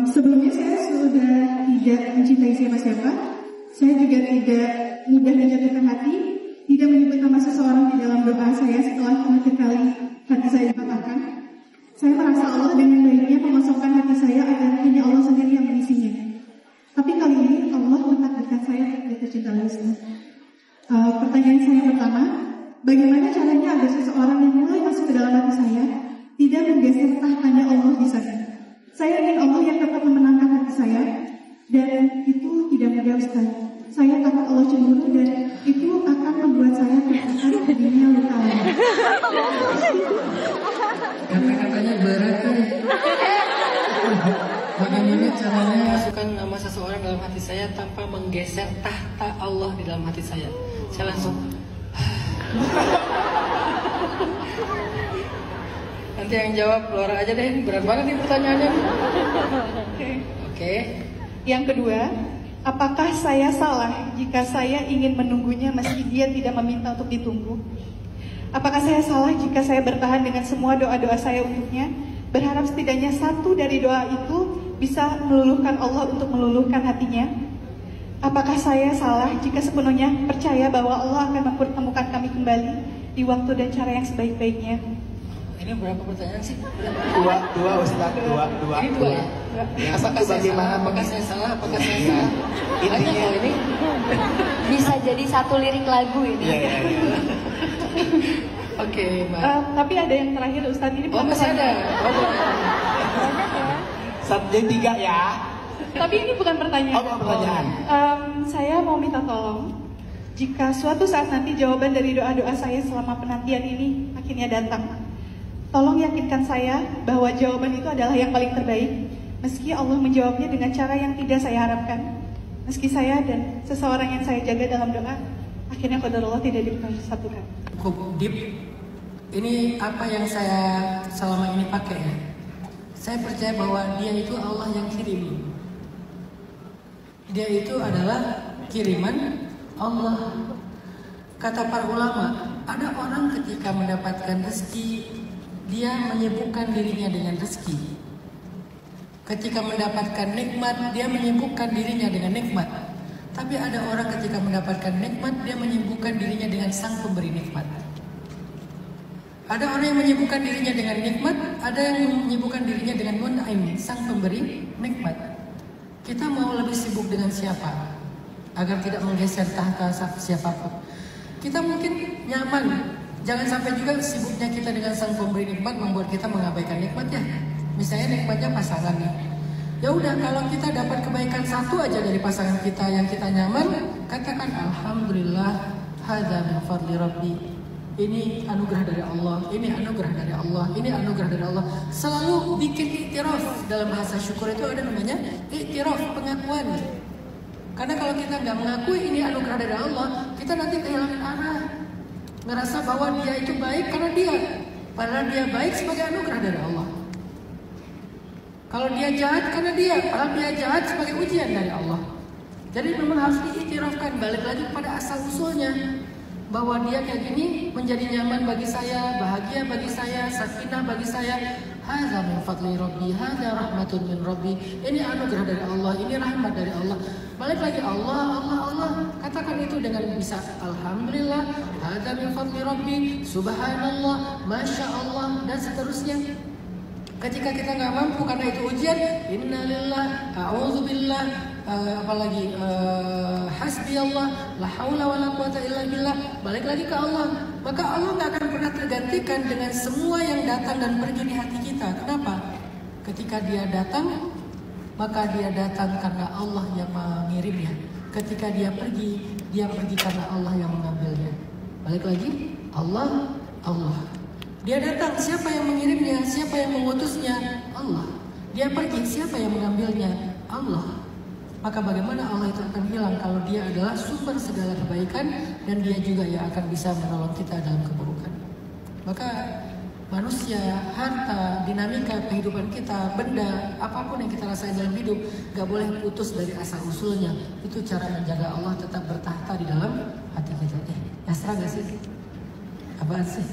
Sebelumnya saya sudah tidak mencintai siapa-siapa. Saya juga tidak mudah menjatuhkan hati, tidak menyebut nama seseorang di dalam doa saya setelah terakhir kali hati saya dipatahkan. Saya merasa Allah dengan baiknya memasukkan hati saya agar hanya Allah sendiri yang mengisinya. Tapi kali ini Allah mentakdirkan saya tidak tercinta lagi. Pertanyaan saya pertama, bagaimana caranya agar seseorang yang mulai masuk ke dalam hati saya tidak menggeser tahtanya Allah di sana? Saya ingin Allah yang dapat memenangkan hati saya, dan itu tidak mudah, Ustaz. Saya takut Allah cemburu dan itu akan membuat saya tertekan jadinya luka lama. Kata-katanya berat tuh. Bagaimana caranya masukkan nama seseorang dalam hati saya tanpa menggeser tahta Allah di dalam hati saya? Saya langsung nanti yang jawab Laura aja deh, berat banget nih pertanyaannya. Oke. Yang kedua, apakah saya salah jika saya ingin menunggunya meski dia tidak meminta untuk ditunggu? Apakah saya salah jika saya bertahan dengan semua doa-doa saya untuknya, berharap setidaknya satu dari doa itu bisa meluluhkan Allah untuk meluluhkan hatinya? Apakah saya salah jika sepenuhnya percaya bahwa Allah akan mempertemukan kami kembali di waktu dan cara yang sebaik-baiknya? Ini berapa pertanyaan sih? Dua Ustaz, dua. Ini dua ya? Apakah saya salah? Apakah saya salah? Apakah saya salah? Intinya ini bisa jadi satu lirik lagu ini. Iya. Oke, Mbak. Tapi ada yang terakhir, Ustaz, ini Oh, masih ada. Oh, boleh. Subjek 3 ya. Tapi ini bukan pertanyaan. Oh, bukan pertanyaan. Saya mau minta tolong, jika suatu saat nanti jawaban dari doa-doa saya selama penantian ini akhirnya datang, tolong yakinkan saya bahwa jawaban itu adalah yang paling terbaik, meski Allah menjawabnya dengan cara yang tidak saya harapkan, meski saya dan seseorang yang saya jaga dalam doa akhirnya qadarullah tidak dipersatukan. Cukup deep. Ini apa yang saya selama ini pakai ya. Saya percaya bahwa dia itu Allah yang kirim. Dia itu adalah kiriman Allah. Kata para ulama, ada orang ketika mendapatkan rezeki, dia menyibukkan dirinya dengan rezeki. Ketika mendapatkan nikmat, dia menyibukkan dirinya dengan nikmat. Tapi ada orang ketika mendapatkan nikmat, dia menyibukkan dirinya dengan sang pemberi nikmat. Ada orang yang menyibukkan dirinya dengan nikmat, ada yang menyibukkan dirinya dengan mun'im, sang pemberi nikmat. Kita mau lebih sibuk dengan siapa? Agar tidak menggeser tahta siapapun. Kita mungkin nyaman. Jangan sampai juga sibuknya kita dengan sang pemberi nikmat membuat kita mengabaikan nikmatnya. Misalnya nikmatnya pasangan nih. Ya udah, kalau kita dapat kebaikan satu aja dari pasangan kita yang kita nyaman, katakan alhamdulillah, hadza min fadli rabbi. Ini anugerah dari Allah, ini anugerah dari Allah, ini anugerah dari Allah. Selalu bikin iktiraf. Dalam bahasa syukur itu ada namanya iktiraf, pengakuan. Karena kalau kita nggak mengakui ini anugerah dari Allah, kita nanti kehilangan arah. Ngerasa bahwa dia itu baik karena dia, padahal dia baik sebagai anugerah dari Allah. Kalau dia jahat karena dia, padahal dia jahat sebagai ujian dari Allah. Jadi memang harus diiktirafkan, balik lagi pada asal usulnya, bahwa dia kayak gini menjadi nyaman bagi saya, bahagia bagi saya, sakinah bagi saya. Hadza min fadli rabbi, hadza rahmatun min rabbi. Ini anugerah dari Allah, ini rahmat dari Allah. Balik lagi Allah. Katakan itu dengan bisa alhamdulillah, hadza min fadli rabbi, subhanallah, masya Allah, dan seterusnya. Ketika kita nggak mampu karena itu ujian, innalillah, a'udzubillah, apalagi hasbi Allah, la haula wala quwata illa billah. Balik lagi ke Allah. Maka Allah nggak akan pernah tergantikan dengan semua yang datang dan pergi di hati kita. Kenapa? Ketika dia datang, maka dia datang karena Allah yang mengirimnya. Ketika dia pergi karena Allah yang mengambilnya. Balik lagi, Allah. Dia datang, siapa yang mengirimnya? Siapa yang mengutusnya? Allah. Dia pergi, siapa yang mengambilnya? Allah. Maka bagaimana Allah itu akan hilang kalau dia adalah sumber segala kebaikan dan dia juga yang akan bisa menolong kita dalam keburukan. Maka manusia, harta, dinamika kehidupan kita, benda, apapun yang kita rasain dalam hidup, gak boleh putus dari asal usulnya. Itu cara menjaga Allah tetap bertahta di dalam hati kita. Nyasar gak sih? Apaan sih?